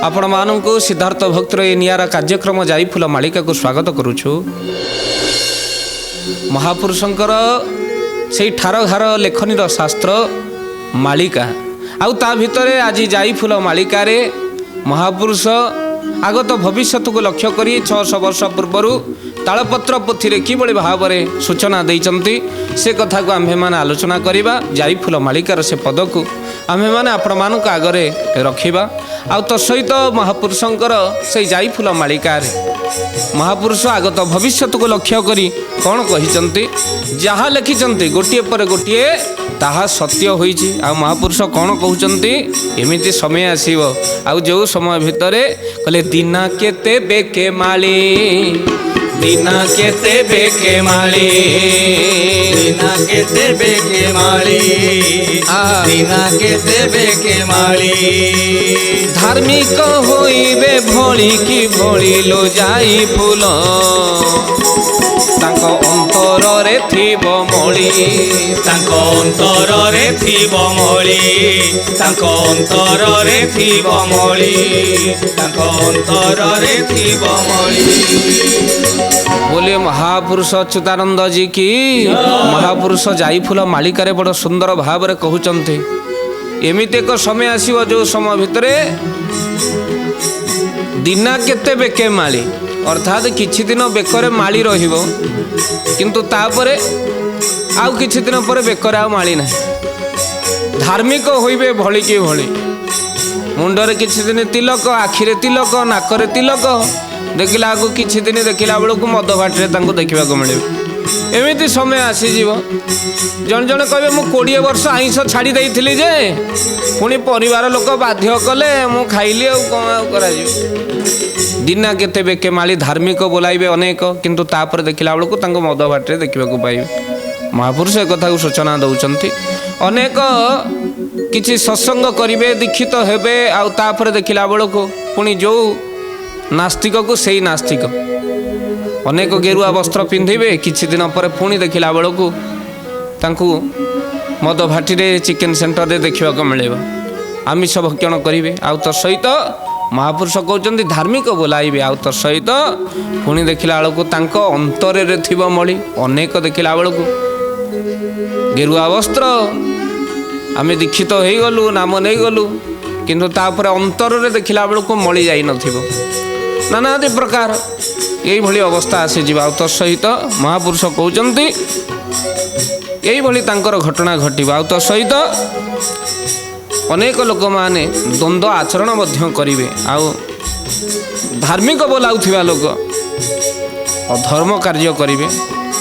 आपण मानू सिद्धार्थ भक्तर ए निरा कार्यक्रम जाई फूल मालिका को स्वागत करुछु। महापुरुषंकर से ठार घार लेखनी शास्त्र मालिका आउ ता भितरे आज जाई फूल मालिका रे महापुरुष आगत भविष्य को लक्ष्य करी 600 वर्ष पूर्वर तालपत्र पोथी किभली भाव में सूचना देइचंती से कथा को आम्भे माने आलोचना करिबा। जाई फूल मालिकार से पद को आम्भे माने आपण मानक आगरे रखिबा। आउ तो सहित महापुरुषंकर से जाई फूल मालिकार महापुरुष आगत भविष्य को लक्ष्य करी कौन कहिचंती जहाँ लिखिचंती गोटिए पर गोटिए ताहा सत्य होईची। आ महापुरुष कौन कहउचंती एमिति समय आसीबो आउ जो समय भितरे कहले दिना केते बेके माली दिना केते बेके माली दिना केते बेके माली दिना केते बेके माली धार्मिक होइबे भोली की भोली लो जाई फूल तांको अंतर रे थिबो मळी तांको अंतर रे थिबो मळी तांको अंतर रे थिबो मळी तांको अंतर रे थिबो मळी। बोले महापुरुष अच्युतानंद जी की महापुरुष जाई फूल मालिकारे बड़ सुंदर भाव रे कहउचंती एमिति एक समय आसीबो जो समय भितरे दिना केते बेके माली अर्थात किछि दिन बेकरे माली रहिबो किंतु तापरे आउ किछि दिन पर बेकरे आ माली ना। धार्मिक होइबे भली की भली मुंडरे किछि दिन तिलक आखिरे तिलक नाकरे तिलक देखिला आगु किछि दिन देखिला बेलू मद भाटे देखा मिले एमती समय आसीज जन जन कहे मु 20 वर्ष आइंष छाड़ी देइथिली जे पुणी परिवार लोक बाध्य कले मु खाइली करा दिना केते बेके माली धार्मिक बोलाइबे अनेक किंतु तापर देखिला बेलू मद भाटे देखा पाइबे। महापुरुष एक कथा सूचना दौरान अनेक किछि सत्संग करिवे दीक्षित हेबे आउ तापर देखिला बेलू पुणी जो नास्तिक को सही नास्तिक अनेक गेरुआ वस्त्र पिंधिबे किछि दिन पर पुणी देखिला बेलू तांकु मद भाटी रे चिकेन सेंटर रे देखा मिलेबा आमिष भक्षण करिवे आउ तो सहित महापुरुष कहउचंती धार्मिक बोलाइबे आउ तो सहित पुणी देखिला बेलू तांको अंतरे रे थिबो मळी अनेक देखिला बेलू गेरुआ वस्त्र आमे दीक्षित हो गलु नाम नहीं गलु किंतु तापर अंतर रे देखिला बेलू मळी जाई नथिबो नानादि प्रकार यही अवस्था आसी जीवा तो सहित महापुरुष कहउचंती यही भली तांकर घटना घटिबा तो सहित अनेक लोक माने द्वंद्व आचरण मध्य करिवे आउ धार्मिक बोलाउथिबा लोक अधर्म कार्य करिवे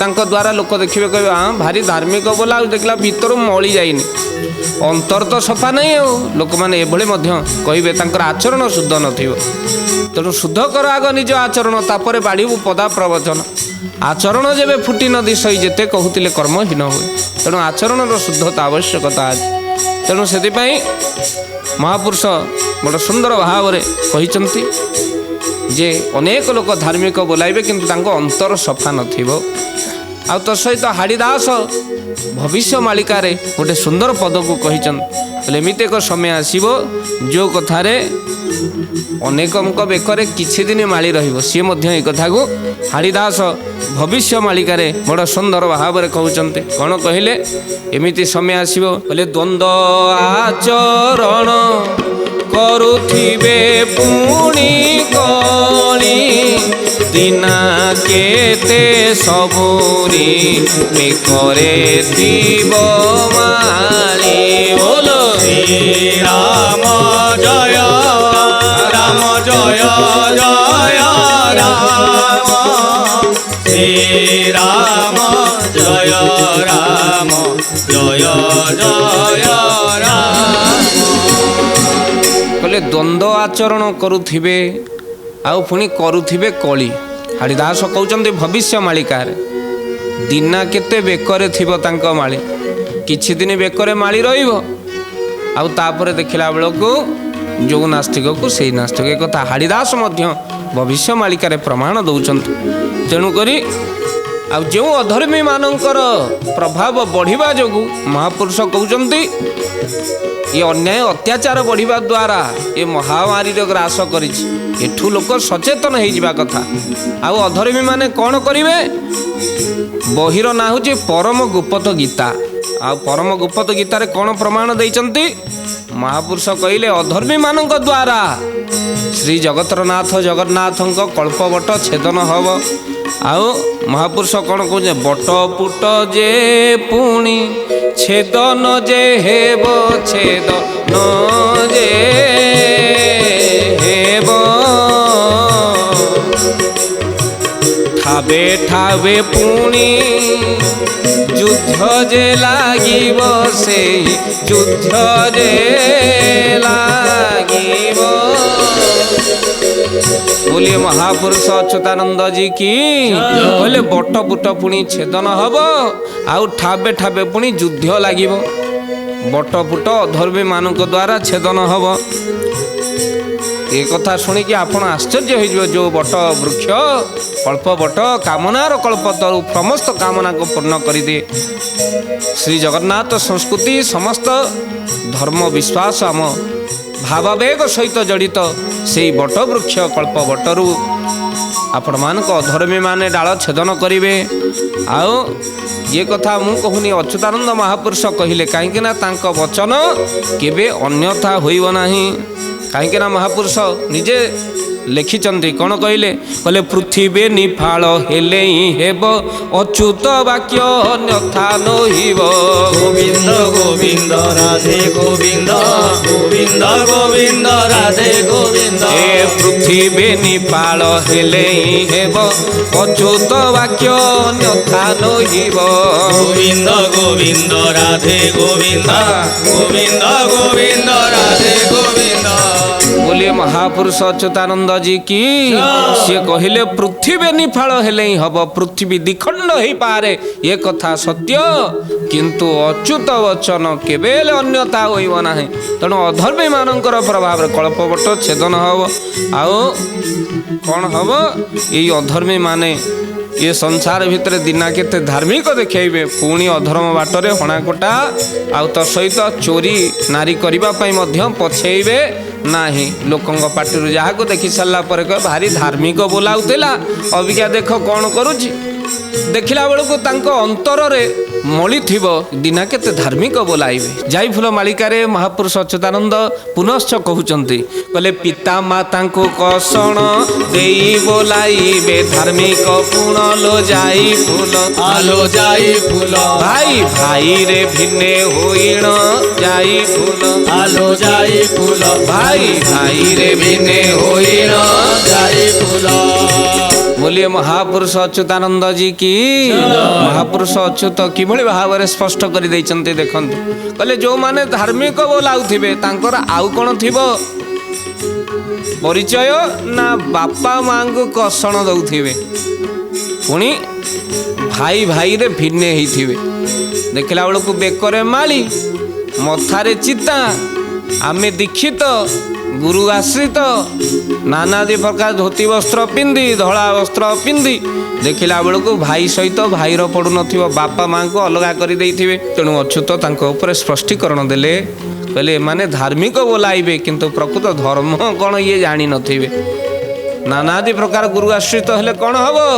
तांको द्वारा लोक देखिबे कहबे हां भारी धार्मिक बोलाउ देखला भीतर मळी जाइनी अंतर तो सफा नहीं हो लोक माने एभले मध्य कहिबे तांकर आचरण शुद्ध नथिबो तेणु शुद्ध कर आग निज आचरण तापर बाढ़ू पदा प्रवचन आचरण जेबे फुटी नदी सही जेते कहूतिले कर्महीन हुए तेणु आचरण शुद्धता आवश्यकता आज तेणु से महापुरुष बड़ सुंदर भाव में कही जे अनेक लोक धार्मिक बोलाइबे किंतु तांको अंतर सफा नथिबो आ तो सहित हाड़ीदास भविष्य मालिकार गोटे सुंदर पद को कही एमती एक समय आसीबो जो कथारे अनेक बेकरे किछि दिन माली रहिबो सी मध्य ए कथा को हाड़ीदास भविष्य मालिकार बड़ सुंदर भाव में कहउचंती कौन कहले एमिति समय आसीबो कहले द्वंद्व आचरण करुथिबे पुणी कली दिना केते सबुरी बेकरे थिबो माली। बोलो श्री राम जय राम जय जय राम श्री राम जय राम जय जय राम। कहले द्वंद्व आचरण करुथिबे आउ पुणी करुथिबे कली हाड़ीदास कहउचंती भविष्य मालिकार दिना केते बेकरे थिबो तांको माली किछि दिन बेकरे माली रहिबो आउ तापर देखिला बेलू जो नास्तिक को सही नास्तिक एक कथा हाड़ीदास मध्य भविष्य मालिकार प्रमाण दौरान तेणुक ଆଉ ଯେଉଁ ଅଧର୍ମୀ ମାନଙ୍କର ପ୍ରଭାବ ବଢ଼ିବା ଯୋଗୁଁ ମହାପୁରୁଷ କହୁଛନ୍ତି ଏ ଅନ୍ୟାୟ ଅତ୍ୟାଚାର ବଢ଼ିବା ଦ୍ୱାରା ଏ ମହାମାରୀର ଗ୍ରାସ କରିଛି। ଏଠୁ ଲୋକ ସଚେତନ ହେଇଯିବା କଥା। ଆଉ ଅଧର୍ମୀ ମାନେ କ'ଣ କରିବେ? ବହିର ନାଁ ହେଉଛି ପରମ ଗୁପ୍ତ ଗୀତା। ଆଉ ପରମ ଗୁପ୍ତ ଗୀତାରେ କ'ଣ ପ୍ରମାଣ ଦେଇଛନ୍ତି? ମହାପୁରୁଷ କହିଲେ ଅଧର୍ମୀ ମାନଙ୍କ ଦ୍ୱାରା ଶ୍ରୀ ଜଗତରନାଥ ଜଗନ୍ନାଥଙ୍କ କଳ୍ପବଟ ଛେଦନ ହେବ। ଆଉ ମହାପୁରୁଷ କ'ଣ କହୁଛେ? ବଟ ପୁଟ ଯେ ପୁଣି ଛେଦନ ଯେ ହେବ, ଛେଦନ ଯେ ହେବ, ଠାବେ ଠାବେ ପୁଣି ଯୁଦ୍ଧ ଯେ ଲାଗିବ, ସେଇ ଯୁଦ୍ଧ ଯେ ଲାଗିବ। बोलिए महापुरुष अच्युतानंद जी की। बोले बट पुट पुणी छेदन हब, आउ ठाबे ठाबे पुणी युद्ध लागिब। बट पुट अधर्मी मानक द्वारा छेदन हब। ये कथा शुणिकी आपण आश्चर्य हो। जो बट वृक्ष कल्प बट कामनार कल्प तरु समस्त कामना को पूर्ण कर दिए। श्री जगन्नाथ संस्कृति समस्त धर्म विश्वास आम भावावेग सहित जड़ित से बट वृक्ष कल्प बटरू आपण मान अधर्मी माने डाल छेदन करेंगे। आओ ये कथा मु कहूनी अच्युतानंद महापुरुष कहले कहीं वचन केबे अन्यथा होइब नाही। कहीं महापुरुष निजे लिखिचंती कौन कहले? कहले पृथ्वी निफाल हेले हेब, अच्युत वाक्य अन्यथा नहिब। गोविंद गोविंद राधे गोविंद, गोविंद गोविंद राधे गोविंद। ए पृथ्वी निफाल हेले हेब, अच्युत वाक्य अन्यथा नहिब। गोविंद गोविंद राधे गोविंद, गोविंद गोविंद राधे गोविंद। बोलिए महापुरुष अच्युतानंद जी की। सी कहले पृथ्वी निफाल हेले ही हम, पृथ्वी द्विखंड हो पारे ये कथा सत्य, किंतु अच्युत वचन केबे अन्यथा होइब नाही। तेणु अधर्मी मानकर प्रभाव कल्पवट छेदन हम। आओ कौन हम? ये अधर्मी माने ये संसार भितर दिना केते धार्मिक देखेबे, पुणी अधर्म बाटरे हणाकोटा आउ तो सहित चोरी नारी करबा पई मध्य पछेइबे नाही। लोकंग पाटिरु जहाँ को देखि सारा पर कह भारी धार्मिक बोलाउला, अबिका देख कौन करुछि। देखला बेलू तांको अंतर रे मली थिब, दिना केते धार्मिक बोलाइबे। जाई फूल मालिकारे महापुरुष अच्युतानंद पुनश्च कहउचंती, कहले पिता माता को कसण देई बोलाइबे, धार्मिक पुण लो जाई फूल, आलो जाई फूल। भाई भाई रे भिन्ने होइण जाई फूल, आलो जाई फूल। भाई भाई रे भिन्ने होइण जाई फूल। बोलिए महापुरुष अच्युतानंद जी की। महापुरुष अच्युत किभଳି भाव स्पष्ट कर देइचंती देखंतु। कहले जो माने धार्मिक बोलाउथिबे तांकर आउ कोन थिबो परिचय ना बापा मां को कसण दउथिबे, पुणी भाई भाई रे भिन्ने हेइथिबे। देखला बेलू बेकरे माली, मथारे चिता, आमे दीक्षित गुरु आश्रित, नानादी प्रकार धोती वस्त्र पिंधि धला वस्त्र पिंधि देखला बेलू भाई सहित भाईर पड़ू नथिबो, बापा मां को अलगा कर देइथिबे। तेणु अच्युत तांको ऊपर स्पष्टीकरण देले, कहले माने धार्मिक बोलाइबे किंतु प्रकृत धर्म कौन ये जानी नथिबे। नानादी प्रकार गुरु आश्रित हेले कौन हबो?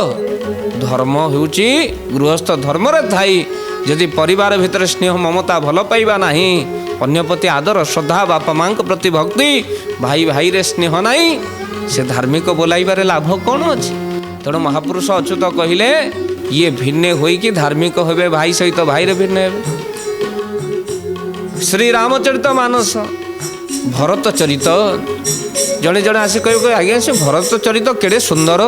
धर्म होउची गृहस्थ धर्म रे थाई यदि परिवार भितर स्नेह ममता भल पाइबा नाही, अन्य प्रति आदर श्रद्धा, बापा मां प्रति भक्ति, भाई भाई रे स्नेह नाही, से धार्मिक बोलाइबारे लाभ कौन अछि? तेणु महापुरुष अच्युत कहले ये भिन्ने होई कि धार्मिक होबे, भाई सहित भाई रे भिन्ने हेबे। श्री रामचरित मानस भरत चरित जड़े जड़े आसी कह आज्ञा से भरत चरित केड़े सुंदर,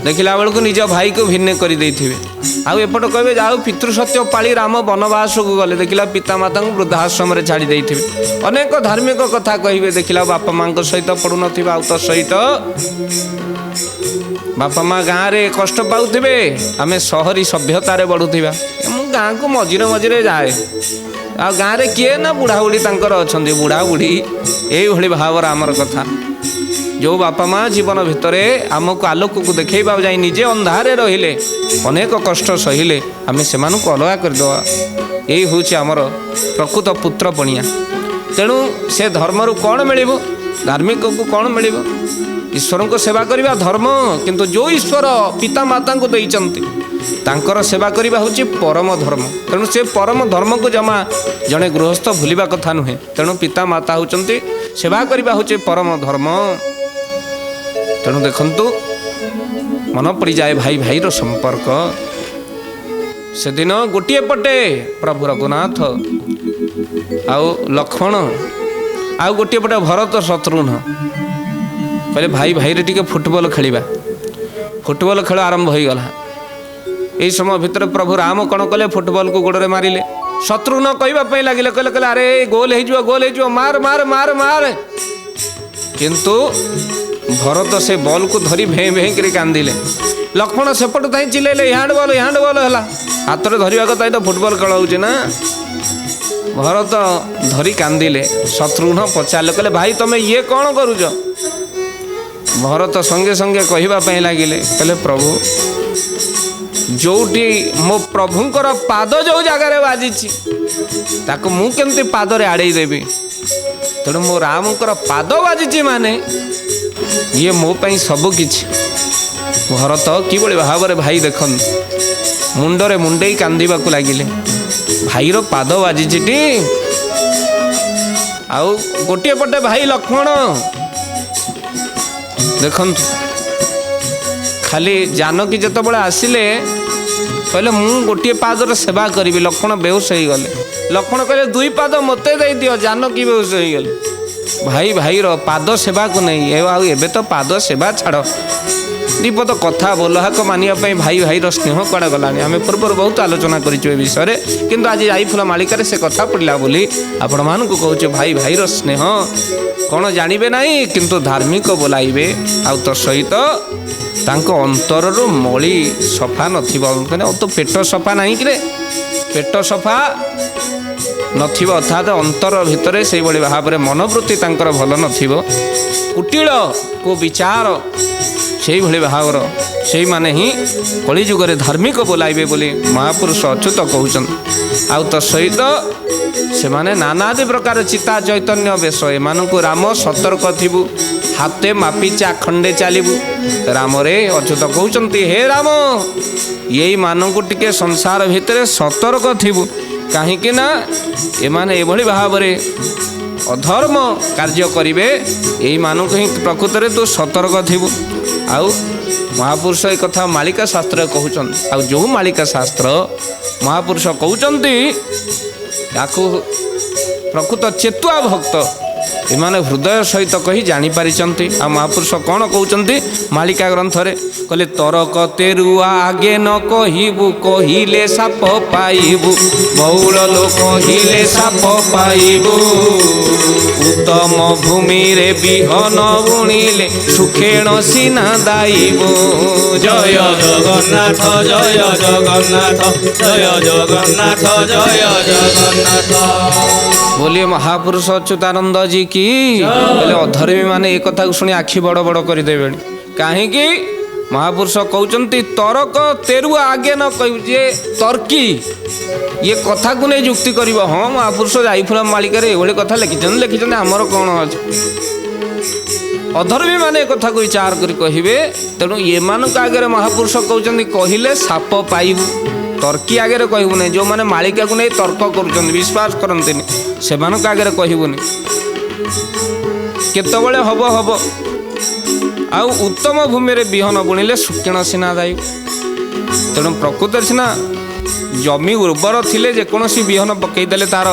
देखला बेलू निज भाई को भिन्न कर देथिबे। आउ एपट कहे जाओ पितृसत्य पाली राम वनवास को गले, देखला पिता माता को वृद्धाश्रम रे छाड़ी देथिबे। अनेक धार्मिक कथा कहिबे, देखला बापा मां सहित पड़ू नथिबा, आउ तो सहित बापा माँ गाँव रे कष्ट पाउथिबे, आमे सहरी सभ्यतारे बढ़ुथिबा। मु गाँ को मझिरे मझिरे जाए, आ गाँव रे किए ना बुढ़ा बुढ़ी तांकर अछंती, बुढ़ा बुढ़ी एई भली भावर आमर कथा। जो बापा माँ जीवन भितर आमको आलोक को देखा जाए निजे अंधारे रहिले अनेक कष्ट सहिले आम से अलग करदे यही हूँ आमर प्रकृत पुत्र पणिया। तेणु से धर्म कौन मिल धार्मिक को कौन मिल ईश्वर को सेवा करवा धर्म किंतु जो ईश्वर पिता माता को देइचंती तांकर सेवा करवा हूँ परम धर्म। तेणु से परम धर्म को जमा जड़े गृहस्थ भूलिबा कथा नुहे। तेणु पिता माता होचंती सेवा करवा हूँ परम धर्म। तेणु देखंतु मन पड़ जाए भाई भाई रो संपर्क। से दिन गोटे पटे प्रभु रघुनाथ आउ लक्ष्मण आउ गोटे पटे भरत शत्रुघ्न कहले भाई भाई रे टिके फुटबॉल खेलिबा। फुटबॉल खेल आरंभ हो गला। यही समय भितर प्रभु राम कौन कले फुटबॉल को गोड़े मारिले। शत्रुघ्न कहवाई लगे कहले कहले अरे गोल हो मार मार मार मार किंतु भरत से बॉल को धरी भें भें कर कांदिले। लक्ष्मण सेपट ताई चिल्लाइले हैंड बॉल है हाथ में धरवा कथा तो फुटबॉल खेल हो ना। भरत धरी कांदिले। शत्रुघ्न पचारे कहले भाई तुम्हें ये कौन करुच। भरत संगे संगे कहवाई लगिले कहले प्रभु जोटी मो प्रभुंकर पाद जो जगार बाजी ताको मु केमती पादरे आड़े देवी। तेणु मो रामकर पाद बाजी माने ये मो पाई सब किछि। भरत कि भाव में भाई देख मुंडरे मुंडे कांदिबा को लगिले भाई रो पाद बाजी आउ गोटे पटे भाई लक्ष्मण देखंतु खाली जानकी जत बड़े आसिले कहले मु गोटे पादर सेवा करी। लक्ष्मण बेहोश हो गले। लक्ष्मण कहले दुई पाद मते दे दियो। जानकी बेहोश हो गले। भाई भाई रो पाद सेवा को नहीं एबे तो पाद सेवा छाड़ दीपद कथा बोलहाक मानिया भाई भाई रो स्नेह कड़ा गलानी। आम पूर्व बहुत आलोचना करिछु ए विषय किंतु आज जाईफुल मालिकार से कथा पड़ला बोली आपण मानकु कहूछु भाई भाई रो स्नेह कौन जानिबे नहीं किंतु धार्मिक बोलाइबे आ तो सहित तांको अंतर मली सफा न तो पेट सफा नहीं कि पेट सफा नथिबो अर्थात अंतर भितर से बड़ी भाव में मनोवृत्ति तांकर भल नथिबो। कुटिल को विचार से भली भावर से माने ही कली जुगरे धार्मिक बोलाइबे बोली महापुरुष अच्युत कहउछन। आ तो सहित से माने नानादि प्रकार चिता चैतन्य वेश एमानकु राम सतर्क थिबु हाथे मापी खंडे चलू राम रे अच्युत कहउछंती हे राम यही मानकु टिके संसार भितर सतर्क थिबु कहीं ना एमाने एभली भाव में अधर्म कार्य करिवे यही मानक ही प्रकृत रे तू सतर्क थिबु। आउ महापुरुष एक कथा मालिका शास्त्र कहउछन। आउ जो मालिका शास्त्र महापुरुष कहउछंती याकू प्रकृत चेतुआ भक्त एमाने हृदय सहित कही जानी पारिचंती। आ महापुरुष कौन कहउचंती मालिका ग्रंथ रे कहले तरक तेरुआ आगे न कहिबु कहिले साप पाइबु बहुल लोक कहिले साप पाइबु उत्तम भूमि रे बिहन बुणिले सुखेण सिना दाइबु। जय जगन्नाथ जय जगन्नाथ जय जगन्नाथ जय जगन्नाथ। बोलिए महापुरुष अच्युतानंद जी की। अधर्मी माने एक कथा शुणी आखि बड़ बड़ करदेवे कहीं महापुरुष कहते तरक तेरुआ आगे न कहे तर्की ये कथा को नहीं जुक्ति कर। हाँ महापुरुष जाइफुल मालिका ये कथा लिखिं आमर कौन अच्छे अधर्मी माने कथा को विचार कर कहे। तेणु ये आगे महापुरुष कहते कहले साप पाइबू तर्की आगे कहबूनी जो मैंने मालिका को नहीं तर्क कर विश्वास करते से आगे कहबूनी केतबले हब हब आउ उत्तम भूमि रे बिहन बुणिले सुकिण सिना दायु। तेणु प्रकृत सिना जमी उर्वर थिले जेकोसी बिहन पकईदेले तार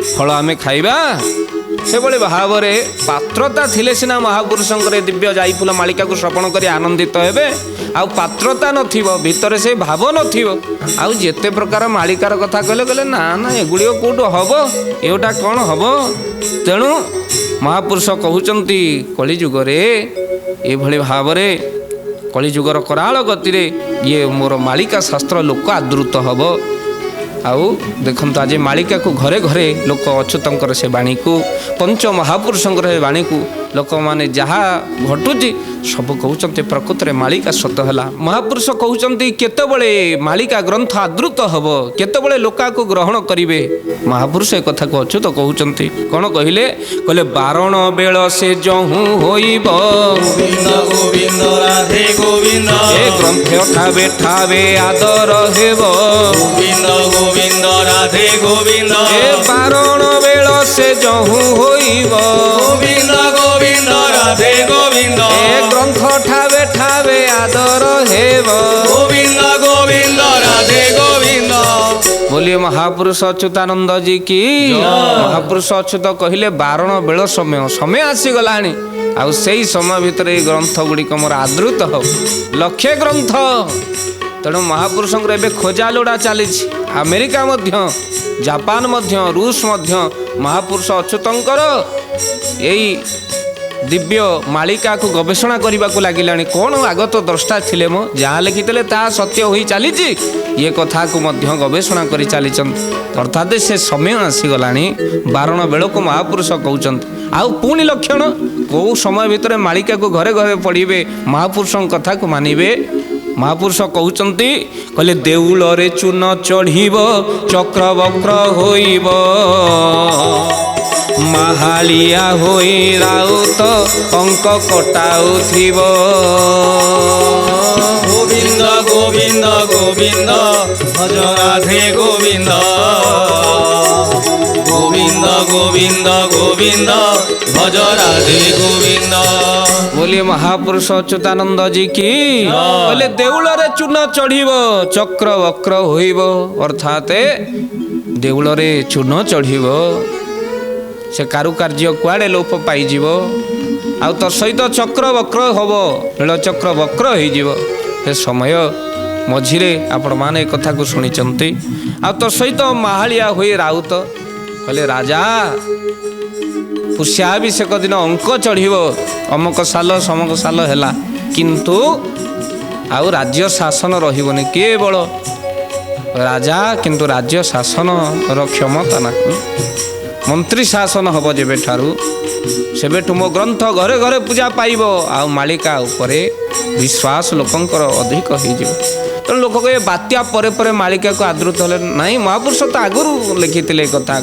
फल आमे खाइबा से भली भाव में पात्रता थिले सिना महापुरुषंकर दिव्य जाइफुल मालिका को श्रवण कर आनंदित हेबे। आउ पात्रता नथिबो भितर से भाव नथिबो आउ जेते प्रकार मालिकार कथा कहले कहले ना ना एगुड़ियो कोटो हबो एटा कौन हबो। तेणु महापुरुष कहउचंती कली जुगरे ए भली भाव में कली जुगर कराल गति रे ये मोर मालिका शास्त्र लोक आदृत हब। आउ देखंतु आज मालिका को घरे घरे लोक अच्युतंकर से बाणी को पंच महापुरुषंकर से बाणी को लोक माने जहा घटुची सब कहते प्रकृत में मालिका सत है। महापुरुष कहते केतबले मालिका ग्रंथ आदृत हम केतबले लोका को ग्रहण करेंगे। महापुरुष एक कथा को अच्युत कहते कौन कहले कहले बारण बेल से जहू होइब गोविंद गोविंद राधे गोविंद ए ग्रंथ ठावे ठावे आदर हेब गोविंद गोविंद राधे गोविंद ए बारण बेल से जहू होइब गोविंद गोविंद राधे गोविंद ए ग्रंथ ठावे ठावे आदर हेब गोविंद गोविंद राधे गोविंद। बोलिए महापुरुष अच्युतानंद जी की। महापुरुष अच्युत कहले बारण बेल समय समय आसीगला आउ से समय भितर ये ग्रंथ गुड़िक मोर आदृत हो लक्षे ग्रंथ तेणु महापुरुष खोजा लोड़ा चली अमेरिका मध्य जापान मध्य रूस मध्य महापुरुष अच्युतंकर यही दिव्य मालिका को गवेषणा करने को लगिलानी कौन आगत द्रष्टा थिले मो जहाँ लिखिते ता सत्य हो चली ये कथा को मध्य गवेषणा कर चली अर्थात से समय आसीगला बारण बेल को महापुरुष कहते आउ पुणी लक्षण कौ समय भितर मालिका को घरे घरे पढ़े महापुरुष कथा को मानिबे। महापुरुष कहते कहले देउल रे चून चढ़ीब चक्र वक्र होइब महालिया होई राउत अंक कटाउथिब गोविंद गोविंद गोविंद भज राधे गोविंद गोविंद गोविंद गोविंद भज राधे गोविंद। बोलिए महापुरुष अच्युतानंद जी की। बोले देउल रे चून चढ़ीब चक्र वक्र होइब अर्थात देउल रे चून चढ़ीब से कारुकार्य कुआड़े लोप पाइजिव आ तो सहित चक्र वक्र हम नील चक्र वक्र हो समय मझिरे आपण मैंने कथा को शुणी आ तो सहित माहालिया हुए राउत कहले राजा पुष्याभिषेक दिन अंक चढ़ीब अमक साल समक साल है किंतु आउ राज्य शासन रही केवल राजा किंतु राज्य शासन क्षमता ना मंत्री शासन हम जेबे ठारू सेबेठू मो ग्रंथ घरे घरे पूजा पाइब आउ मालिका उपरे विश्वास लोकंकर अधिक हो तेणु लोक कहे बात्या परे परे मालिका को आदृत होले नहीं। महापुरुष तो आगुरी लिखिते कथा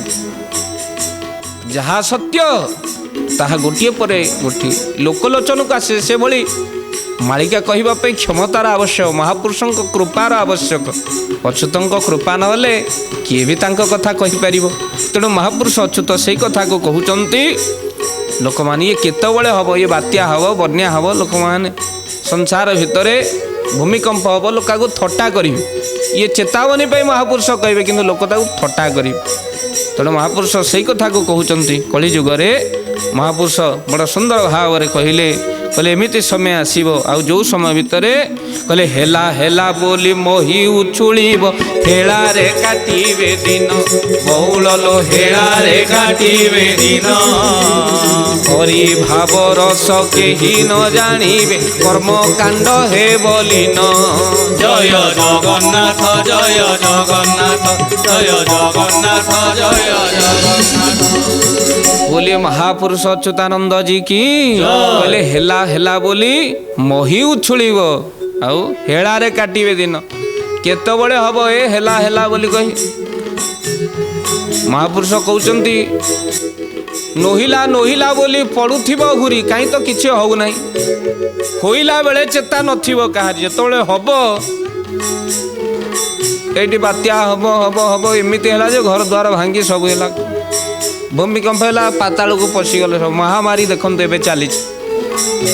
जहा सत्य ताहा गोटे पर गोटे लोकलोचन को आसे से भली मालिका कहवाप क्षमतार आवश्यक महापुरुषों कृपार आवश्यक अच्युतों कृपा नहेले किए भी तांको कथा कहीपर तेणु महापुरुष अच्युत से कथा को कहते लोक मैंने ये केतबले हम ये बात्या हम बन्या हम लोक मैंने संसार भितर भूमिकंप हम लोक थट्टा कर ये चेतावनी महापुरुष कहे कि लोक थट्टा कर तेणु महापुरुष से कथा को कहते कली जुगरे महापुरुष बड़ा सुंदर भाव में कहले कहले एमती समय आसो आ जो समय भितर कहले हेला हेला बोली मोही उछुड़ब हेला रे काटिबे दिन बहुल लो हेला रे काटिबे दिन हरि भाव रस केही न जानिबे कर्म कांड हे बोलिन जय जगन्नाथ जय जगन्नाथ जय जगन्नाथ जय जगन्नाथ। बोलिए महापुरुष अच्युतानंद जी की। बोले हेला हेला बोली मोही उछुड़ब आउ हेला रे काटिबे दिन केतबले हम ए हेला हेला बोली कही महापुरुष कहते नोहिला नोहिला बोली पड़ुथिब घुरी कहीं तो किसी हो नहीं होइला बेले चेता नथिब कहार जेतबले हब एटी बात्या हब हब हब एमती है जे घर द्वार भांगी सब है भूमिकंप है पाताल को पशिगले सब महामारी देखते एवं चली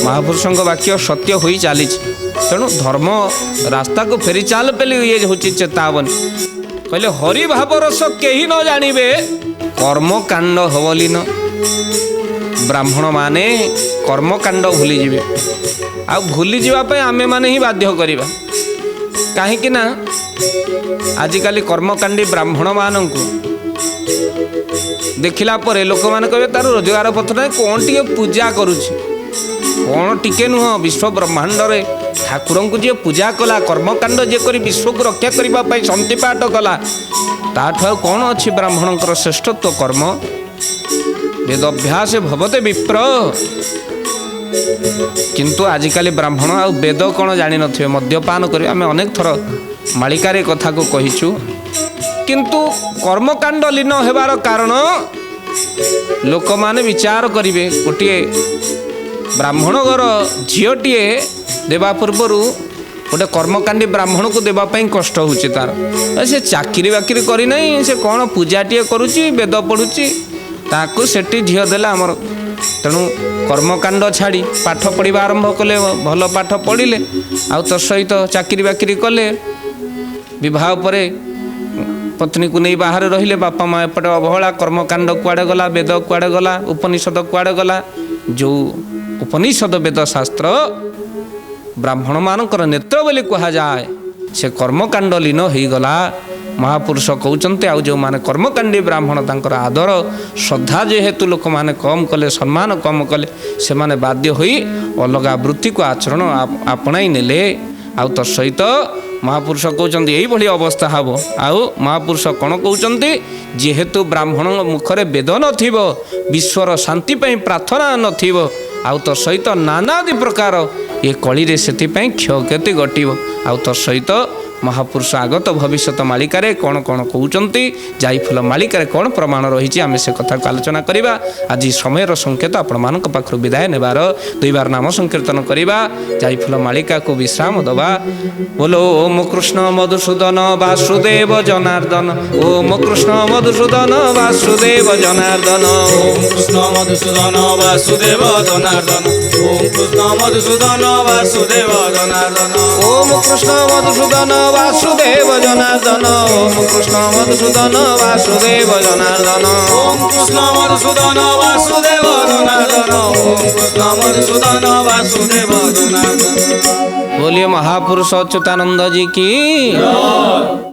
महापुरुषों वाक्य सत्य हो चली तेणु धर्म रास्ता को फेरी चाल पेली ये हूँ चेतावनी कहले हरि भाव रस कहीं न जानिबे कर्मकांड हबली न ब्राह्मण माने कर्मकांड भूली जीवे आ भूली जावाई आमे माने ही बाध्य करवा कहीं ना आजिकाली कर्मकांडी ब्राह्मण मानू देखला परे लोक मैंने कहे तार रोजगार पथ ना कौन टी पूजा करुच्ची कौन टिके नुह विश्व ब्रह्मांड रे ठाकुर को जी पूजा कला कर्मकांड जे कर विश्व को रक्षा करने संति पाठ कला ताठु ଆଉ କ'ଣ ଅଛି ବ୍ରାହ୍ମଣଙ୍କର ଶ୍ରେଷ୍ଠତ୍ୱ କର୍ମ। ବେଦ ଅଭ୍ୟାସ ଭବତେ ବିପ୍ର। କିନ୍ତୁ ଆଜିକାଲି ବ୍ରାହ୍ମଣ ଆଉ ବେଦ କ'ଣ ଜାଣିନଥିବେ, ମଦ୍ୟପାନ କରିବେ। ଆମେ ଅନେକ ଥର ମାଳିକାରେ କଥାକୁ କହିଛୁ। କିନ୍ତୁ କର୍ମକାଣ୍ଡ ଲୀନ ହେବାର କାରଣ ଲୋକମାନେ ବିଚାର କରିବେ। ଗୋଟିଏ ବ୍ରାହ୍ମଣ ଘର ଝିଅଟିଏ ଦେବା ପୂର୍ବରୁ ଗୋଟେ କର୍ମକାଣ୍ଡୀ ବ୍ରାହ୍ମଣକୁ ଦେବା ପାଇଁ କଷ୍ଟ ହେଉଛି ତାର। ସେ ଚାକିରି ବାକିରି କରିନାହିଁ, ସେ କ'ଣ ପୂଜାଟିଏ କରୁଛି, ବେଦ ପଢ଼ୁଛି, ତାକୁ ସେଠି ଝିଅ ଦେଲା ଆମର। ତେଣୁ କର୍ମକାଣ୍ଡ ଛାଡ଼ି ପାଠ ପଢ଼ିବା ଆରମ୍ଭ କଲେ, ଭଲ ପାଠ ପଢ଼ିଲେ, ଆଉ ତୋ ସହିତ ଚାକିରି ବାକିରି କଲେ, ବିବାହ ପରେ ପତ୍ନୀକୁ ନେଇ ବାହାରେ ରହିଲେ, ବାପା ମା ଏପଟେ ଅବହେଳା, କର୍ମକାଣ୍ଡ କୁଆଡ଼େ ଗଲା, ବେଦ କୁଆଡ଼େ ଗଲା, ଉପନିଷଦ କୁଆଡ଼େ ଗଲା। ଯେଉଁ ଉପନିଷଦ ବେଦ ଶାସ୍ତ୍ର ବ୍ରାହ୍ମଣମାନଙ୍କର ନେତ୍ର ବୋଲି କୁହାଯାଏ, ସେ କର୍ମକାଣ୍ଡ ଲୀନ ହେଇଗଲା। ମହାପୁରୁଷ କହୁଛନ୍ତି ଆଉ ଯେଉଁମାନେ କର୍ମକାଣ୍ଡୀ ବ୍ରାହ୍ମଣ ତାଙ୍କର ଆଦର ଶ୍ରଦ୍ଧା ଯେହେତୁ ଲୋକମାନେ କମ୍ କଲେ, ସମ୍ମାନ କମ୍ କଲେ, ସେମାନେ ବାଧ୍ୟ ହୋଇ ଅଲଗା ବୃତ୍ତିକୁ ଆଚରଣ ଆପଣାଇ ନେଲେ। ଆଉ ତୋ ସହିତ ମହାପୁରୁଷ କହୁଛନ୍ତି ଏଇଭଳି ଅବସ୍ଥା ହେବ। ଆଉ ମହାପୁରୁଷ କ'ଣ କହୁଛନ୍ତି, ଯେହେତୁ ବ୍ରାହ୍ମଣ ମୁଖରେ ବେଦ ନଥିବ, ବିଶ୍ୱର ଶାନ୍ତି ପାଇଁ ପ୍ରାର୍ଥନା ନଥିବ, ଆଉ ତୋ ସହିତ ନାନାଦି ପ୍ରକାର ଏ କଳିରେ ସେଥିପାଇଁ କ୍ଷୟକ୍ଷତି ଘଟିବ। ଆଉ ତୋ ସହିତ ମହାପୁରୁଷ ଆଗତ ଭବିଷ୍ୟତ ମାଳିକାରେ କ'ଣ କ'ଣ କହୁଛନ୍ତି, ଯାଇଫୁଲ ମାଳିକାରେ କ'ଣ ପ୍ରମାଣ ରହିଛି, ଆମେ ସେ କଥାକୁ ଆଲୋଚନା କରିବା। ଆଜି ସମୟର ସଂକେତ ଆପଣମାନଙ୍କ ପାଖରୁ ବିଦାୟ ନେବାର, ଦୁଇବାର ନାମ ସଂକୀର୍ତ୍ତନ କରିବା, ଯାଇଫୁଲ ମାଳିକାକୁ ବିଶ୍ରାମ ଦେବା। ବୋଲୋ ଓମ୍ କୃଷ୍ଣ ମଧୁସୂଦନ ବାସୁଦେବ ଜନାର୍ଦ୍ଦନ। ଓମ୍ କୃଷ୍ଣ ମଧୁସୂଦନ ବାସୁଦେବ ଜନାର୍ଦ୍ଦନ। ଓମ୍ କୃଷ୍ଣ ମଧୁସୂଦନ ବାସୁଦେବ ଜନାର୍ଦ୍ଦନ। ଓମ୍ କୃଷ୍ଣ ମଧୁସୂଦନ ବାସୁଦେବ ଜନାର୍ଦ୍ଦନ। ଓମ୍ କୃଷ୍ଣ ମଧୁସୂଦନ ବାସୁଦେବ ଜନାର୍ଦ୍ଦନ। ଓମ୍ କୃଷ୍ଣ ମଧୁସୂଦନ ବାସୁଦେବ ଜନାର୍ଦ୍ଦନ। ଓମ୍ କୃଷ୍ଣ ମଧୁସୂଦନ ବାସୁଦେବ ଜନାର୍ଦ୍ଦନ। ଓମ୍ କୃଷ୍ଣ ମଧୁସୂଦନ ବାସୁଦେବ ଜନାର୍ଦ୍ଦନ। बोलिए महापुरुष अच्युतानंद जी की।